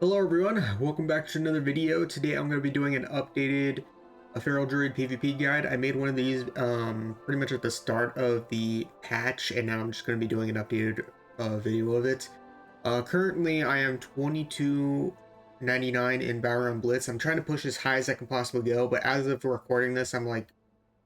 Hello everyone, welcome back to another video. Today I'm going to be doing an updated Feral Druid PvP guide. I made one of these pretty much at the start of the patch, and now I'm just going to be doing an updated video of it. Currently I am 22.99 in Battleground Blitz. I'm trying to push as high as I can possibly go, but as of recording this I'm like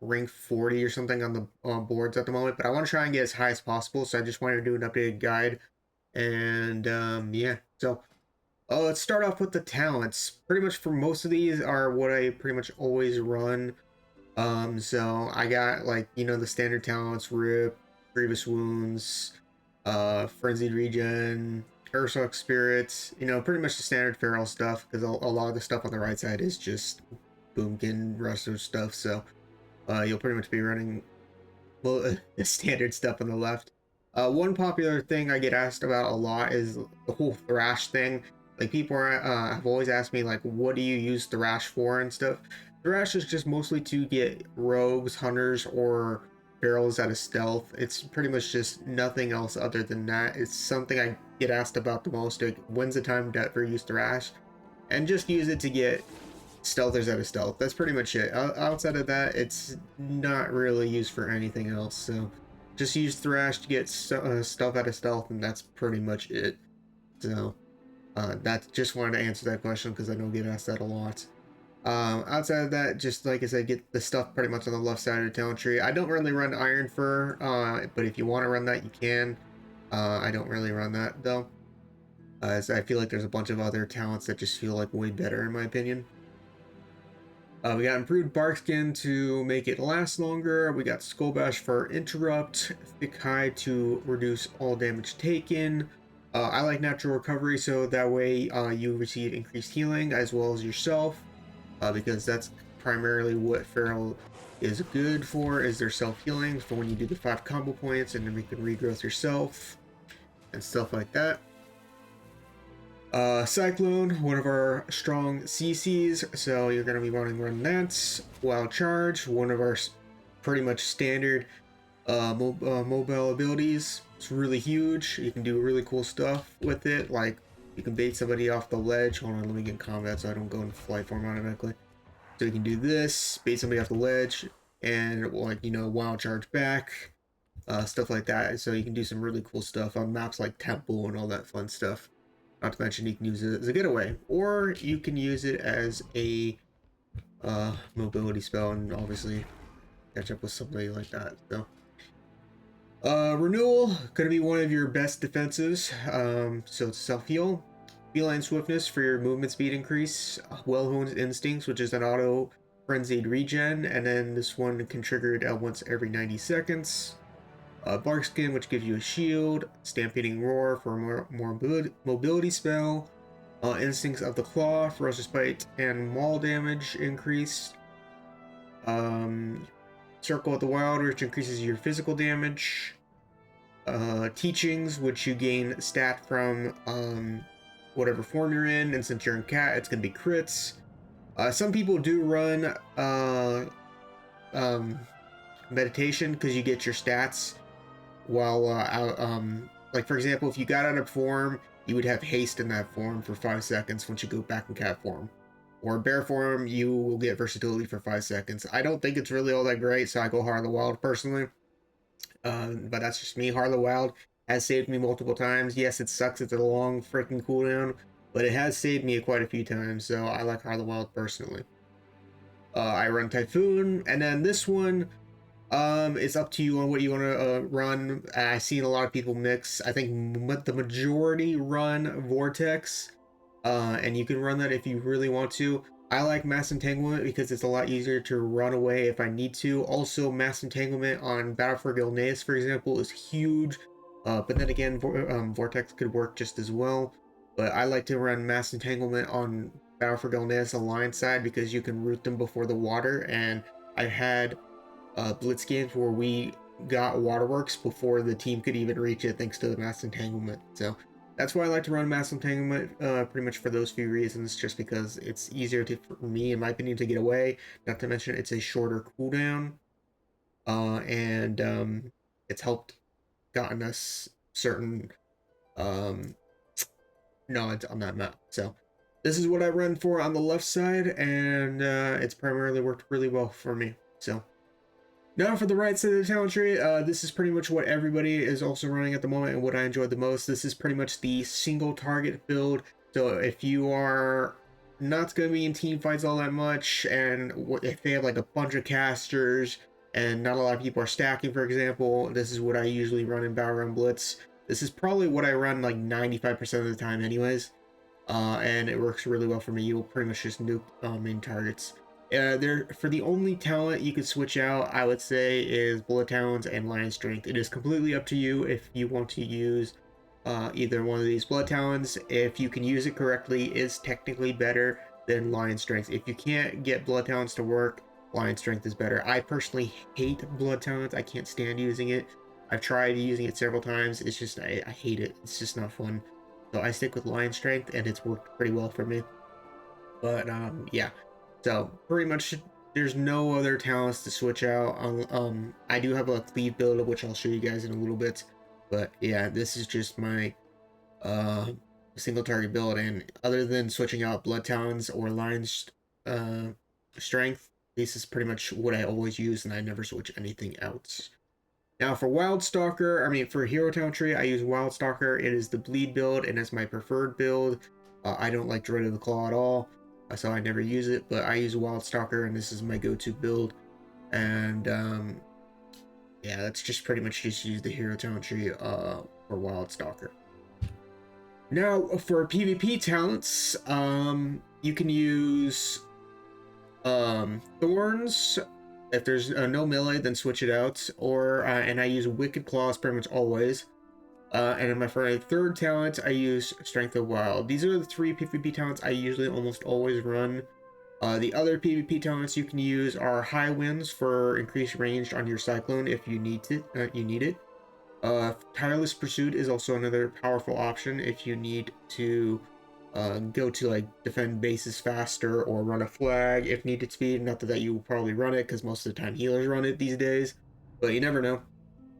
rank 40 or something on the boards at the moment, but I want to try and get as high as possible, so I just wanted to do an updated guide. And yeah, so let's start off with the talents. Pretty much for most of these are what I pretty much always run. So I got like, the standard talents, Rip, Grievous Wounds, Frenzied Regen, Ursoc Spirits, pretty much the standard feral stuff, because a lot of the stuff on the right side is just Boomkin, Ruster stuff, so you'll pretty much be running well, the standard stuff on the left. One popular thing I get asked about a lot is the whole thrash thing. Like people have always asked me like, what do you use thrash for and stuff. Thrash is just mostly to get rogues, hunters, or barrels out of stealth. It's pretty much just nothing else other than that. It's something I get asked about the most. Like, when's the time to ever use thrash? And just use it to get stealthers out of stealth. That's pretty much it. Outside of that, it's not really used for anything else. So just use Thrash to get stuff out of stealth, and that's pretty much it. So that just wanted to answer that question because I know I get asked that a lot. Outside of that, just like I said, get the stuff pretty much on the left side of the talent tree. I don't really run Iron Fur, but if you want to run that, you can. I don't really run that though, as I feel like there's a bunch of other talents that just feel like way better in my opinion. We got improved bark skin to make it last longer. We got skull bash for interrupt, thick hide to reduce all damage taken. I like natural recovery, so that way you receive increased healing as well as yourself, because that's primarily what feral is good for, is their self-healing for when you do the 5 combo points, and then we can regrowth yourself and stuff like that. Cyclone, one of our strong CCs, so you're going to be wanting to run that. Wild Charge, one of our pretty much standard mobile abilities. It's really huge. You can do really cool stuff with it, like you can bait somebody off the ledge. Hold on, let me get in combat so I don't go into flight form automatically. So you can do this, bait somebody off the ledge, and like, Wild Charge back, stuff like that. So you can do some really cool stuff on maps like Temple and all that fun stuff. Not to mention you can use it as a getaway, or you can use it as a mobility spell and obviously catch up with somebody like that. So, renewal, gonna be one of your best defenses. So it's self-heal. Feline swiftness for your movement speed increase. Well-honed instincts, which is an auto frenzied regen, and then this one can trigger it once every 90 seconds. Bark Skin, which gives you a shield. Stampeding Roar for a more mobility spell. Instincts of the Claw, Ferocious Bite, and Maul damage increased. Circle of the Wild, which increases your physical damage. Teachings, which you gain stat from whatever form you're in, and since you're in cat, it's going to be crits. Some people do run meditation because you get your stats while like for example, if you got out of form, you would have haste in that form for 5 seconds once you go back in cat form, or bear form you will get versatility for 5 seconds. I don't think it's really all that great, so I go Heart of the Wild personally, but that's just me. Heart of the Wild has saved me multiple times. Yes, it sucks, it's a long freaking cooldown, but it has saved me quite a few times, so I like Heart of the Wild personally. I run Typhoon, and then this one, it's up to you on what you want to run. I've seen a lot of people mix. I think the majority run Vortex, and you can run that if you really want to. I like Mass Entanglement because it's a lot easier to run away if I need to. Also, Mass Entanglement on Battle for Gilneas, for example, is huge. But then again, Vortex could work just as well. But I like to run Mass Entanglement on Battle for Gilneas Alliance side because you can root them before the water, and I had blitz games where we got waterworks before the team could even reach it thanks to the mass entanglement. So that's why I like to run mass entanglement, pretty much for those few reasons, just because it's easier for me, in my opinion, to get away. Not to mention it's a shorter cooldown, and it's helped gotten us certain nods on that map. So this is what I run for on the left side, and it's primarily worked really well for me. So now for the right side of the talent tree, this is pretty much what everybody is also running at the moment and what I enjoyed the most. This is pretty much the single target build. So if you are not going to be in team fights all that much, and if they have like a bunch of casters and not a lot of people are stacking, for example, this is what I usually run in Battleground Blitz. This is probably what I run like 95% of the time anyways. And it works really well for me. You will pretty much just nuke main targets. There for the only talent you could switch out, I would say, is Bullet Talons and Lion Strength. It is completely up to you if you want to use either one of these. Blood Talons, if you can use it correctly, is technically better than Lion Strength. If you can't get Blood Talons to work, Lion Strength is better. I personally hate Blood Talons. I can't stand using it. I've tried using it several times. It's just, I hate it. It's just not fun. So I stick with Lion Strength, and it's worked pretty well for me. But yeah, so pretty much there's no other talents to switch out. I do have a cleave build, which I'll show you guys in a little bit. But yeah, this is just my single target build, and other than switching out Blood Talons or Lion Strength, this is pretty much what I always use, and I never switch anything else. Now for Wild Stalker, for Hero Talent Tree, I use Wild Stalker. It is the bleed build, and it's my preferred build. I don't like Druid of the Claw at all, so I never use it, but I use Wild Stalker, and this is my go-to build. And yeah, that's just pretty much just use the Hero Talent Tree for Wild Stalker. Now for PvP talents, you can use Thorns. If there's no melee, then switch it out. Or and I use Wicked Claws pretty much always. And for my third talent, I use Strength of Wild. These are the 3 PvP talents I usually almost always run. The other PvP talents you can use are High Winds for increased range on your Cyclone if you need it. Tireless Pursuit is also another powerful option if you need to go to like defend bases faster or run a flag if needed to be. Not that you will probably run it, because most of the time healers run it these days, but you never know.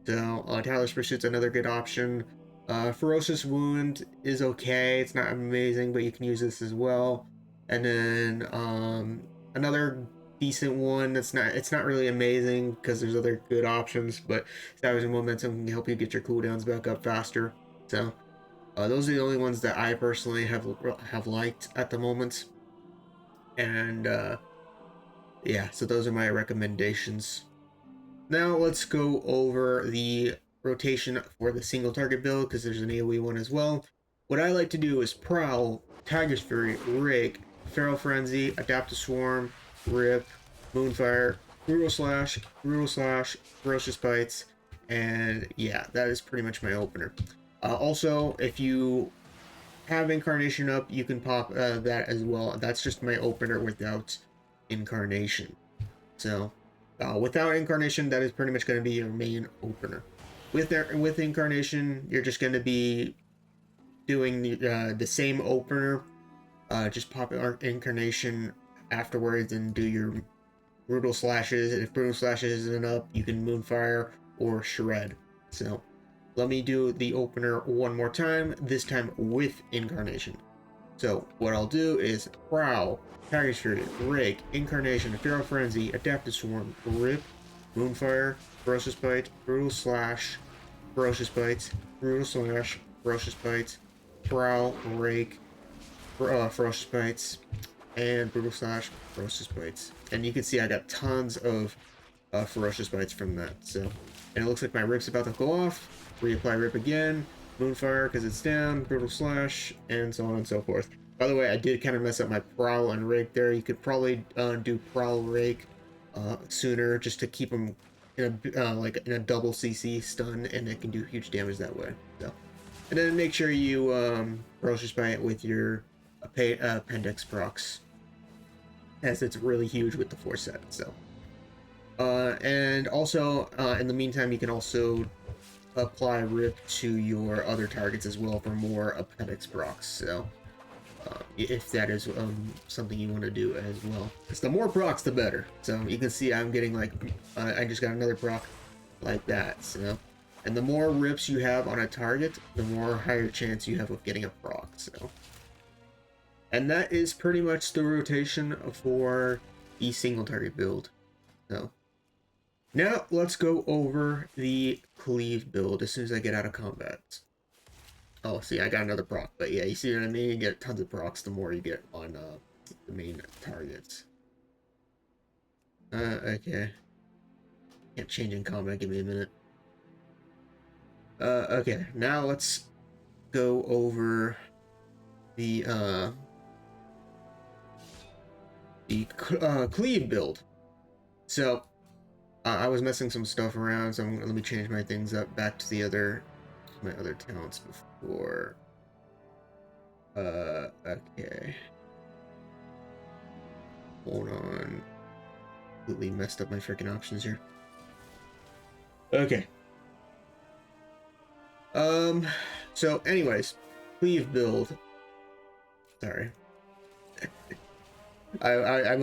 So Tireless Pursuit's another good option. Ferocious Wound is okay. It's not amazing, but you can use this as well. And then another decent one it's not really amazing because there's other good options, but Savage Momentum can help you get your cooldowns back up faster. So those are the only ones that I personally have liked at the moment. And yeah, so those are my recommendations. Now let's go over the rotation for the single target build, because there's an AoE one as well. What I like to do is Prowl, Tiger's Fury, Rake, Feral Frenzy, Adapt to Swarm, Rip, Moonfire, Brutal Slash, Ferocious Bites, and yeah, that is pretty much my opener. Also, if you have Incarnation up, you can pop that as well. That's just my opener without Incarnation. So, without Incarnation, that is pretty much going to be your main opener. With Incarnation, you're just going to be doing the same opener. Just pop Incarnation afterwards and do your Brutal Slashes. And if Brutal Slashes isn't up, you can Moonfire or Shred. So, let me do the opener one more time, this time with Incarnation. So what I'll do is Prowl, Tiger's Fury, Rake, Incarnation, Feral Frenzy, Adapt to Swarm, Rip, Moonfire, Ferocious Bite, Brutal Slash, Ferocious Bites, Brutal Slash, Ferocious Bites, Prowl, Rake, Ferocious Bites, and Brutal Slash, Ferocious Bites. And you can see I got tons of Ferocious Bites from that. So, and it looks like my Rip's about to go off. Reapply Rip again, Moonfire because it's down, Brutal Slash, and so on and so forth. By the way, I did kind of mess up my Prowl and Rake there. You could probably do Prowl Rake sooner, just to keep them in a double CC stun, and it can do huge damage that way. So, and then make sure you Ferocious Bite with your Appendix procs, as it's really huge with the 4 set. So, and also in the meantime, you can also apply Rip to your other targets as well for more appendix procs. So if that is something you want to do as well, because the more procs the better. So you can see I'm getting like I just got another proc like that. So And the more rips you have on a target, the more higher chance you have of getting a proc. So, and that is pretty much the rotation for the single target build. So now let's go over the cleave build as soon as I get out of combat. Oh, see, I got another proc, but yeah, you see what I mean? You get tons of procs the more you get on the main targets. Okay. Can't change in combat, give me a minute. Okay, now let's go over the cleave build. So, I was messing some stuff around, so let me change my things up back to my other talents before. Okay. Hold on. Completely messed up my freaking options here. Okay. So anyways, cleave build. Sorry. I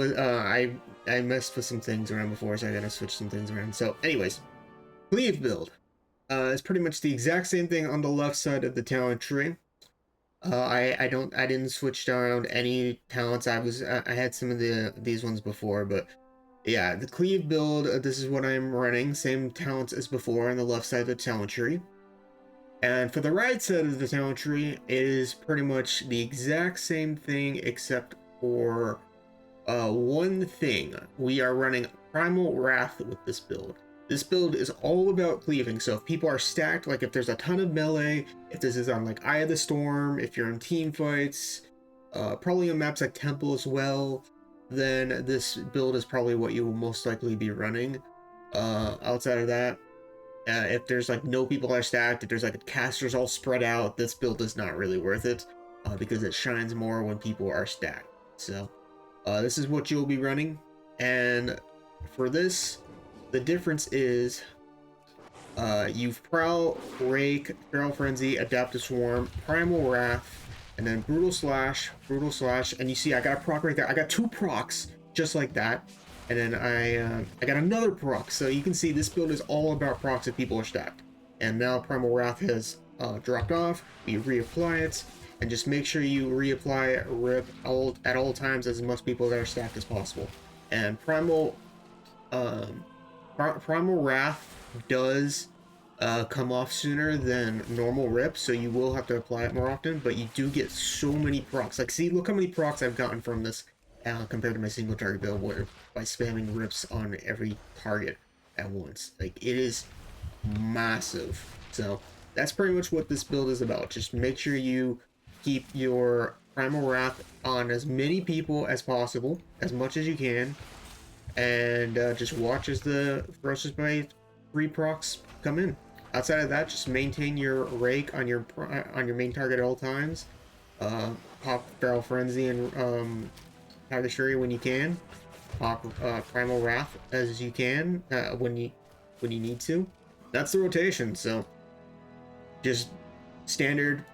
messed with some things around before, so I gotta switch some things around. So anyways, cleave build. It's pretty much the exact same thing on the left side of the talent tree. I didn't switch around any talents. I had some of these ones before, but yeah, the cleave build, this is what I'm running. Same talents as before on the left side of the talent tree. And for the right side of the talent tree, it is pretty much the exact same thing except for one thing. We are running Primal Wrath with this build. This build is all about cleaving, so if people are stacked, like if there's a ton of melee, if this is on like Eye of the Storm, if you're in team fights, probably on maps like Temple as well, then this build is probably what you will most likely be running. Outside of that, if there's like no people are stacked, if there's like casters all spread out, this build is not really worth it, because it shines more when people are stacked. So this is what you'll be running, and for this, the difference is you've Prowl, Rake, Feral Frenzy, Adaptive Swarm, Primal Wrath, and then Brutal Slash, and you see I got a proc right there. I got 2 procs just like that, and then I got another proc. So you can see this build is all about procs if people are stacked. And now Primal Wrath has dropped off. We reapply it, and just make sure you reapply Rip at all times as most people that are stacked as possible. And Primal Wrath does come off sooner than normal Rip, so you will have to apply it more often, but you do get so many procs. Like, see, look how many procs I've gotten from this compared to my single target build, where by spamming Rips on every target at once. Like, it is massive. So that's pretty much what this build is about. Just make sure you keep your Primal Wrath on as many people as possible, as much as you can, and just watch as the Ferocious Bite 3 procs come in. Outside of that, just maintain your Rake on your main target at all times. Pop Feral Frenzy and Tiger's Fury when you can. Pop Primal Wrath as you can when you need to. That's the rotation. So just standard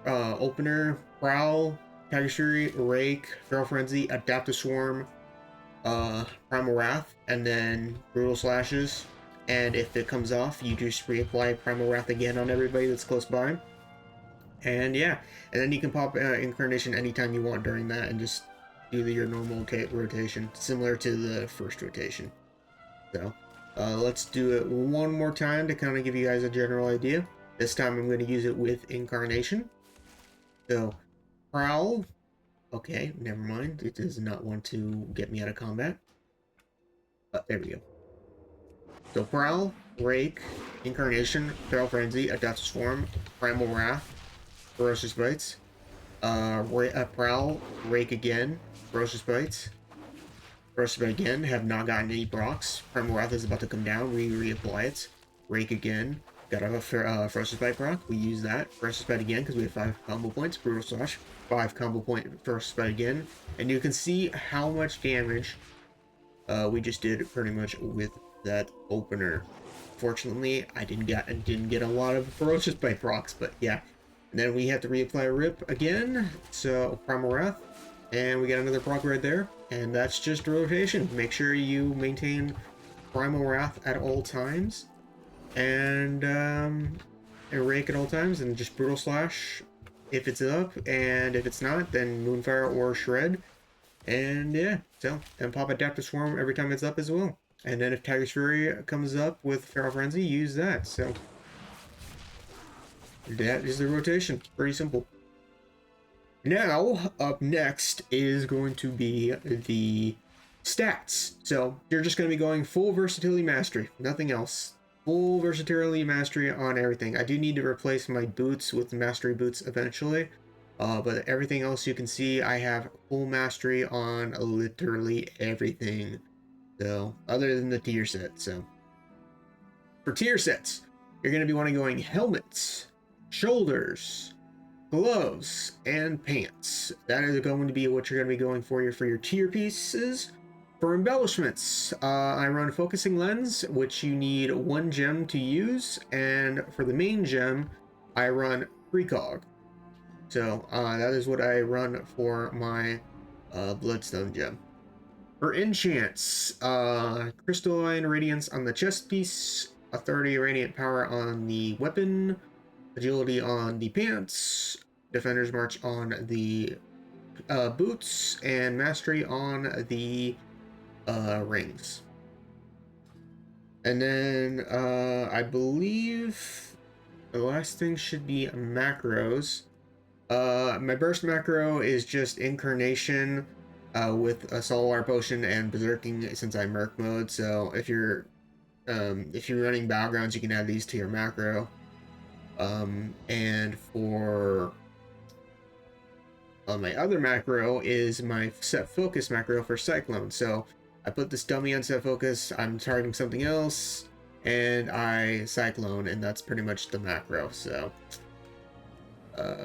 opener, Prowl, Tiger's Fury, Rake, Feral Frenzy, Adaptive Swarm, Primal Wrath, and then Brutal Slashes. And if it comes off, you just reapply Primal Wrath again on everybody that's close by. And yeah, and then you can pop Incarnation anytime you want during that and just do your normal rotation, similar to the first rotation. So let's do it one more time to kind of give you guys a general idea. This time I'm going to use it with Incarnation. So, Prowl. Okay, never mind. It does not want to get me out of combat. There we go. So Prowl, Rake, Incarnation, Feral Frenzy, Adaptive Swarm, Primal Wrath, Ferocious Bites, Prowl, Rake again, Ferocious Bites, Ferocious Bite again, have not gotten any procs. Primal Wrath is about to come down, we reapply it. Rake again, got a Ferocious Bite proc, we use that. Ferocious Bite again because we have 5 combo points, Brutal Slash, 5 combo point Ferocious Bite again, and you can see how much damage we just did pretty much with that opener. Fortunately, I didn't get a lot of Ferocious Bite procs, but yeah. And then we have to reapply Rip again, so Primal Wrath, and we got another proc right there, and that's just rotation. Make sure you maintain Primal Wrath at all times. and rake at all times, and just brutal slash if it's up, and if it's not, then moonfire or shred. And yeah, so then pop adaptive swarm every time it's up as well. And then if Tiger's Fury comes up with Feral Frenzy, use that. So that is the rotation. Pretty simple. Now, up next is going to be the stats. So you're just going to be going full versatility mastery, nothing else. Full versatility mastery on everything. I do need to replace my boots with mastery boots eventually. But everything else you can see, I have full mastery on literally everything. So, other than the tier set. So, for tier sets, you're going to be wanting going helmets, shoulders, gloves, and pants. That is going to be what you're going to be going for your tier pieces. For embellishments, I run focusing lens, which you need 1 gem to use, and for the main gem, I run precog. So that is what I run for my bloodstone gem. For enchants, crystalline radiance on the chest piece, authority radiant power on the weapon, agility on the pants, defender's march on the boots, and mastery on the rings. And then I believe the last thing should be macros. My burst macro is just incarnation with a solar potion and berserking since I'm merc mode. So if you're running battlegrounds, you can add these to your macro. And for my other macro is my set focus macro for cyclone. So I put this dummy on set focus. I'm targeting something else, and I cyclone, and that's pretty much the macro. So.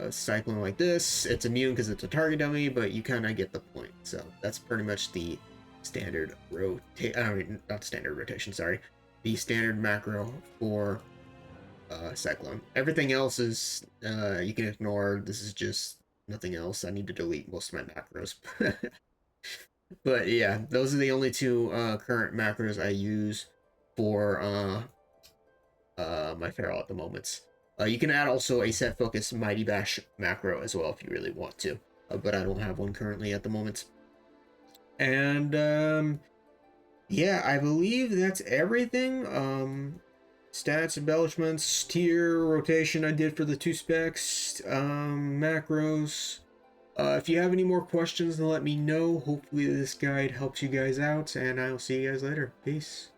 Cyclone like this, it's immune because it's a target dummy, but you kind of get the point. So that's pretty much the standard not standard rotation, sorry, the standard macro for Cyclone. Everything else is you can ignore. This is just nothing else. I need to delete most of my macros. But yeah, those are the only two current macros I use for my feral at the moment. You can add also a set focus Mighty Bash macro as well if you really want to, but I don't have one currently at the moment. And yeah, I believe that's everything. Stats, embellishments, tier, rotation I did for the 2 specs, macros. If you have any more questions, then let me know. Hopefully this guide helps you guys out, and I'll see you guys later. Peace.